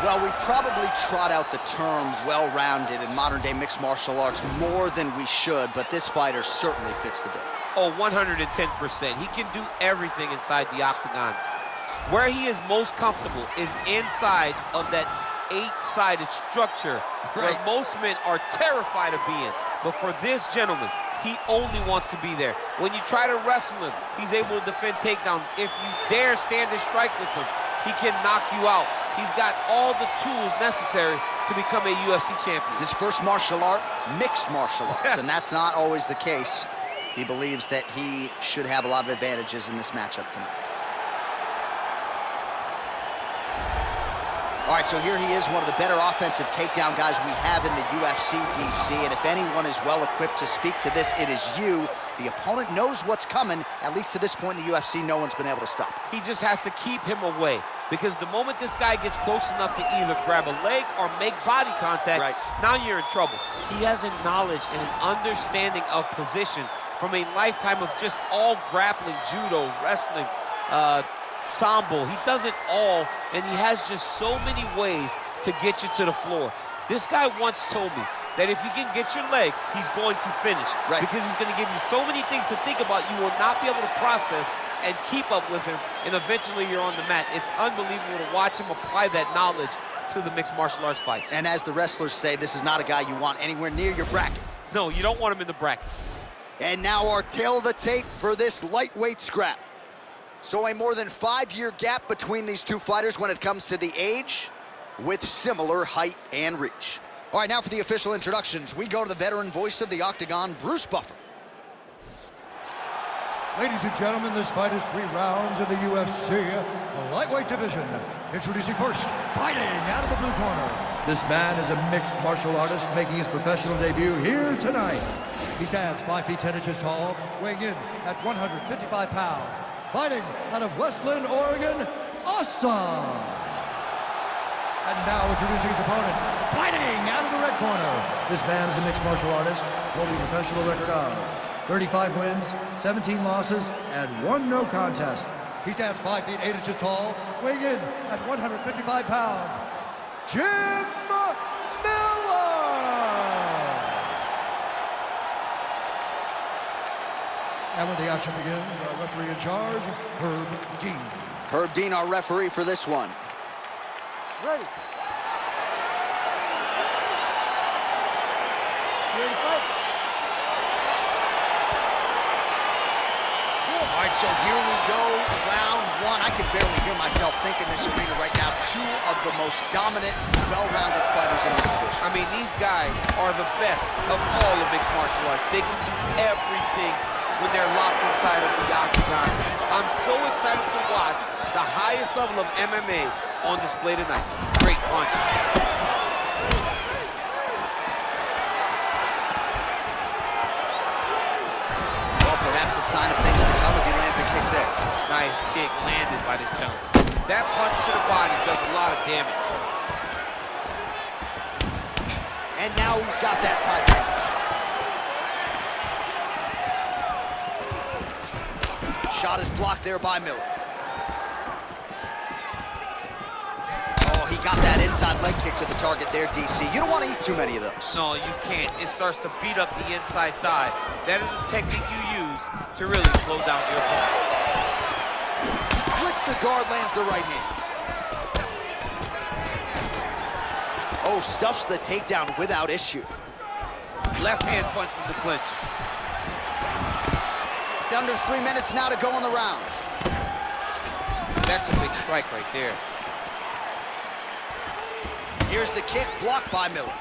Well, we probably trot out the term well-rounded in modern-day mixed martial arts more than we should, but this fighter certainly fits the bill. Oh, 110%. He can do everything inside the octagon. Where he is most comfortable is inside of that 8-sided structure where most men are terrified of being. But for this gentleman, he only wants to be there. When you try to wrestle him, he's able to defend takedowns. If you dare stand and strike with him, he can knock you out. He's got all the tools necessary to become a UFC champion. His first martial art, mixed martial arts, and that's not always the case. He believes that he should have a lot of advantages in this matchup tonight. All right, so here he is, one of the better offensive takedown guys we have in the UFC, DC, and if anyone is well-equipped to speak to this, it is you. The opponent knows what's coming. At least to this point in the UFC, no one's been able to stop him. He just has to keep him away, because the moment this guy gets close enough to either grab a leg or make body contact, now you're in trouble. He has a knowledge and an understanding of position from a lifetime of just all grappling, judo, wrestling, sambo. He does it all, and he has just so many ways to get you to the floor. This guy once told me that if you can get your leg, he's going to finish. Because he's going to give you so many things to think about, you will not be able to process and keep up with him, and eventually you're on the mat. It's unbelievable to watch him apply that knowledge to the mixed martial arts fights. And as the wrestlers say, this is not a guy you want anywhere near your bracket. No, you don't want him in the bracket. And now our tail of the tape for this lightweight scrap. So a more than 5-year gap between these two fighters when it comes to the age, with similar height and reach. All right, now for the official introductions, we go to the veteran voice of the Octagon, Bruce Buffer. Ladies and gentlemen, this fight is 3 rounds in the UFC, the lightweight division. Introducing first, fighting out of the blue corner. This man is a mixed martial artist making his professional debut here tonight. He stands 5 feet 10 inches tall, weighing in at 155 pounds. Fighting out of Westland, Oregon, Awesome. And now introducing his opponent, fighting out of the red corner. This man is a mixed martial artist, holding a professional record of 35 wins, 17 losses, and 1 no contest. He stands 5 feet 8 inches tall, weighing in at 155 pounds. Jim Miller! And when the action begins, our referee in charge, Herb Dean. Herb Dean, our referee for this one. Ready. Ready to fight? All right, so here we go, round 1. I can barely hear myself think in this arena right now. 2 of the most dominant, well-rounded fighters in this division. I mean, these guys are the best of all of mixed martial arts. They can do everything when they're locked inside of the octagon. I'm so excited to watch the highest level of MMA on display tonight. Great punch. Well, perhaps a sign of things to come as he lands a kick there. Nice kick landed by this gentleman. That punch to the body does a lot of damage. And now he's got that tight. Shot is blocked there by Miller. Oh, he got that inside leg kick to the target there, DC. You don't want to eat too many of those. No, you can't. It starts to beat up the inside thigh. That is a technique you use to really slow down your opponent. Splits the guard, lands the right hand. Oh, stuffs the takedown without issue. Left hand punch from the clinch. Under 3 minutes now to go in the round. That's a big strike right there. Here's the kick, blocked by Miller.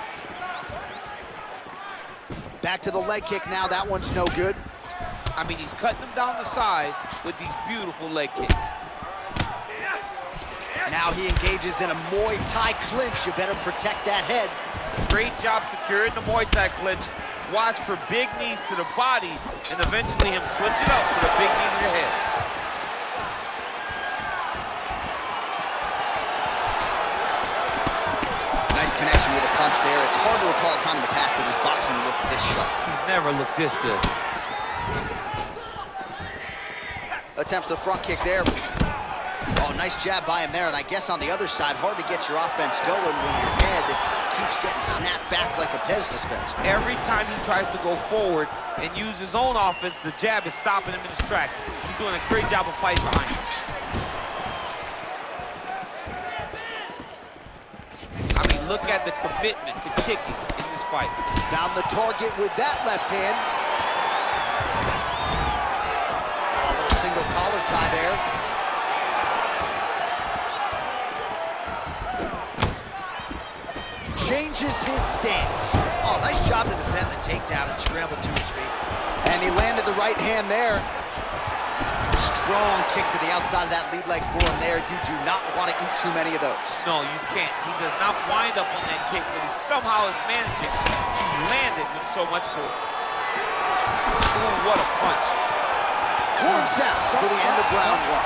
Back to the leg kick now, that one's no good. I mean, he's cutting them down to size with these beautiful leg kicks. Now he engages in a Muay Thai clinch. You better protect that head. Great job securing the Muay Thai clinch. Watch for big knees to the body, and eventually him switch it up with a big knee to the head. Nice connection with a punch there. It's hard to recall a time in the past that his boxing looked this sharp. He's never looked this good. Attempts the front kick there. Oh, nice jab by him there, and I guess on the other side, hard to get your offense going when your head keeps getting snapped back like a Pez dispenser. Every time he tries to go forward and use his own offense, the jab is stopping him in his tracks. He's doing a great job of fighting behind it. I mean, look at the commitment to kicking in this fight. Found the target with that left hand. A little single collar tie there. Changes his stance. Oh, nice job to defend the takedown and scramble to his feet. And he landed the right hand there. Strong kick to the outside of that lead leg forearm there. You do not want to eat too many of those. No, you can't. He does not wind up on that kick, but he somehow is managing to land it with so much force. Ooh, what a punch. Horn sounds for the end of round one.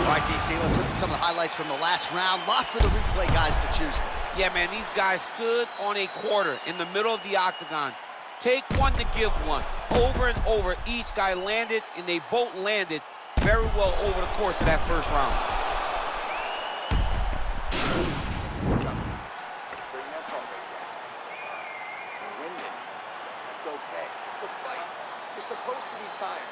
All right, DC, let's look at some of the highlights from the last round. Lot for the replay guys to choose from. Yeah, man, these guys stood on a quarter in the middle of the octagon. Take one to give one. Over and over, each guy landed, and they both landed very well over the course of that first round. Bring that phone right down. You're winded. That's okay. It's a fight. You're supposed to be tired.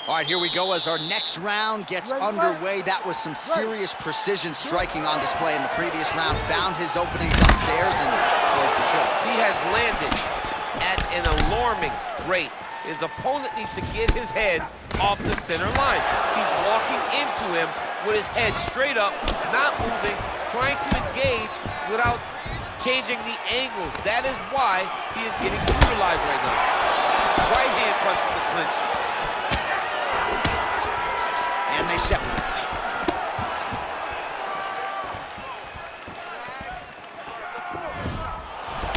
All right, here we go as our next round gets underway. That was some serious precision striking on display in the previous round. Found his openings upstairs and closed the show. He has landed at an alarming rate. His opponent needs to get his head off the center line. He's walking into him with his head straight up, not moving, trying to engage without changing the angles. That is why he is getting brutalized right now. Right hand punch from the clinch. And they separate.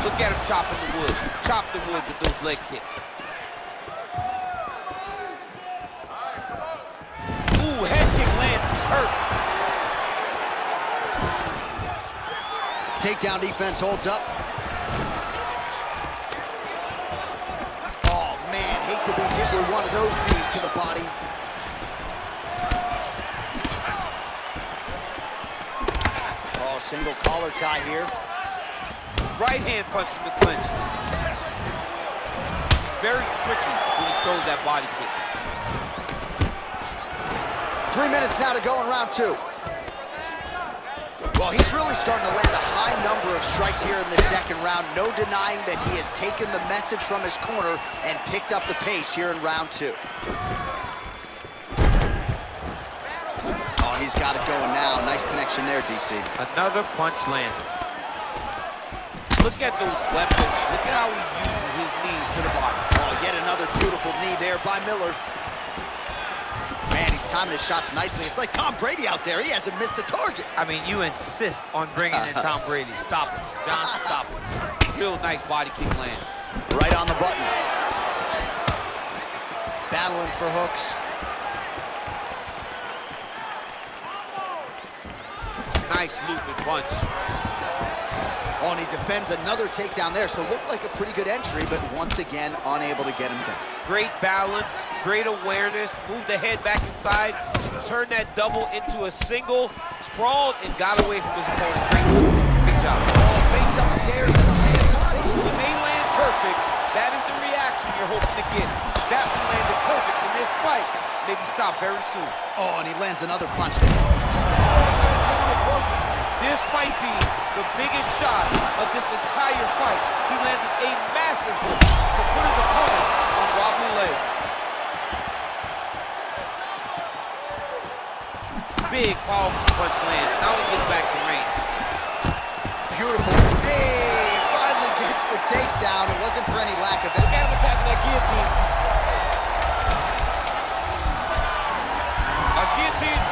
Look at him chopping the wood. Chop the wood with those leg kicks. Ooh, head kick lands. He's hurt. Takedown defense holds up. Oh, man, hate to be hit with one of those knees to the body. Oh, single collar tie here. Right hand punch from the clinch. Very tricky when he throws that body kick. 3 minutes now to go in round two. Well, he's really starting to land a high number of strikes here in the second round. No denying that he has taken the message from his corner and picked up the pace here in round two. Oh, he's got it going now. Nice connection there, DC. Another punch landed. Look at those weapons. Look at how he uses his knees to the body. Oh, yet another beautiful knee there by Miller. Man, he's timing his shots nicely. It's like Tom Brady out there. He hasn't missed the target. I mean, you insist on bringing in Tom Brady. Stop it. John, stop it. Real nice body kick lands. Right on the button. Battling for hooks. Nice looping punch. Oh, and he defends another takedown there, so looked like a pretty good entry, but once again, unable to get him down. Great balance, great awareness, moved the head back inside, turned that double into a single, sprawled, and got away from his opponent. Great job. Oh, feints upstairs and lands. He may land perfect. That is the reaction you're hoping to get. That one landed perfect in this fight. Maybe stop very soon. Oh, and he lands another punch. This might be the biggest shot of this entire fight. He landed a massive hook to put his opponent on wobbly legs. Big, powerful punch lands. Now he gets back to range. Beautiful. Hey, finally gets the takedown. It wasn't for any lack of Look effort. at him attacking that guillotine. That's guillotine.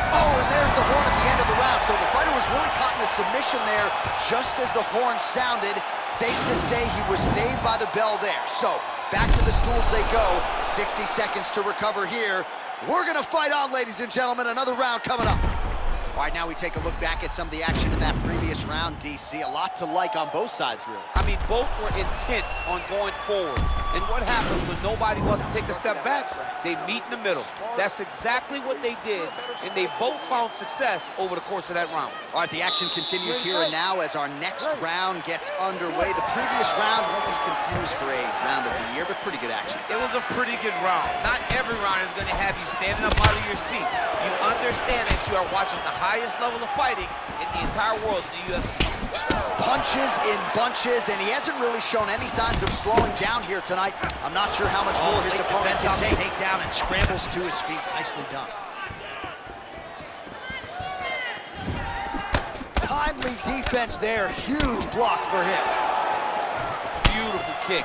Oh, and there's the horn at the end of the round. So the fighter was really caught in a submission there just as the horn sounded. Safe to say he was saved by the bell there. So back to the stools they go. 60 seconds to recover here. We're going to fight on, ladies and gentlemen. Another round coming up. All right, now we take a look back at some of the action in that previous round, DC. A lot to like on both sides, really. I mean, both were intent on going forward. And what happens when nobody wants to take a step back? They meet in the middle. That's exactly what they did, and they both found success over the course of that round. All right, the action continues here and now as our next round gets underway. The previous round won't be confused for a round of the year, but pretty good action. It was a pretty good round. Not every round is going to have you standing up out of your seat. You understand that you are watching the highest level of fighting in the entire world, the UFC. Punches in bunches, and he hasn't really shown any signs of slowing down here tonight. I'm not sure how much more his opponent can take down and scrambles to his feet. Nicely done. Timely defense there. Huge block for him. Beautiful kick.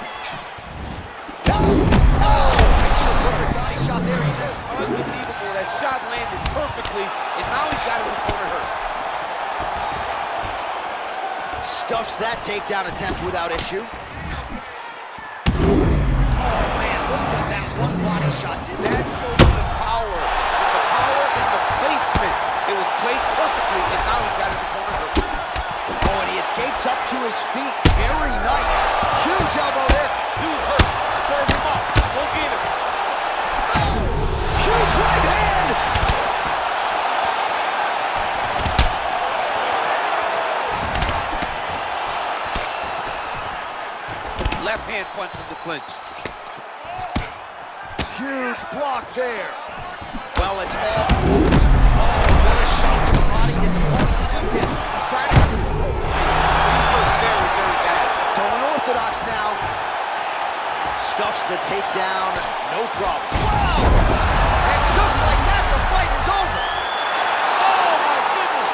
Oh, picture perfect body shot there, he says. Unbelievable. That shot landed perfectly, and now he's got his opponent hurt. Stuffs that takedown attempt without issue. Oh, man, look what that one body shot did. That shows you the power. The power in the placement. It was placed perfectly, and now he's got his opponent hurt. Oh, and he escapes up to his feet. Very nice. Huge elbow there. Dude's hurt. Serve him up. Go get him. Oh, huge right hand. Left hand punch from the clinch. Huge block there. Well, it's all. Oh, what a shot to the body. His opponent left in. He's trying to. He's hurt very, very bad. Going orthodox now. Stuffs the takedown. No problem. Wow! And just like that, the fight is over. Oh, my goodness.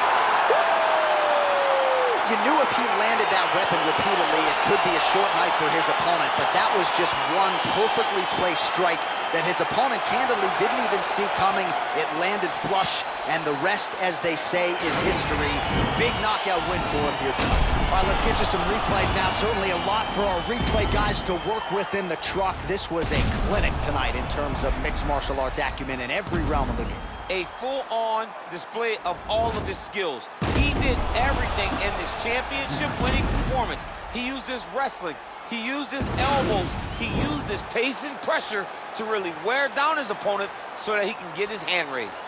You knew if he landed that weapon repeatedly, it could be a short night for his opponent, but that was just one perfectly placed strike that his opponent candidly didn't even see coming. It landed flush, and the rest, as they say, is history. Big knockout win for him here tonight. All right, let's get you some replays now. Certainly a lot for our replay guys to work with in the truck. This was a clinic tonight in terms of mixed martial arts acumen in every realm of the game. A full-on display of all of his skills. He did everything in this championship-winning performance. He used his wrestling. He used his elbows. He used his pace and pressure to really wear down his opponent so that he can get his hand raised.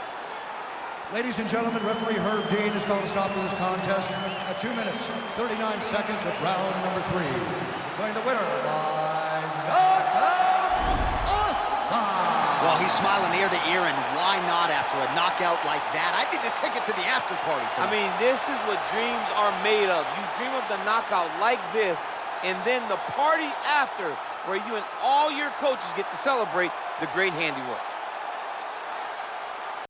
Ladies and gentlemen, referee Herb Dean has called a stop to this contest at 2 minutes, 39 seconds of round number 3. Going the winner by knockout, Asad. Well, he's smiling ear to ear, and why not after a knockout like that? I need a ticket to the after party tonight. I mean, this is what dreams are made of. You dream of the knockout like this, and then the party after, where you and all your coaches get to celebrate the great handiwork.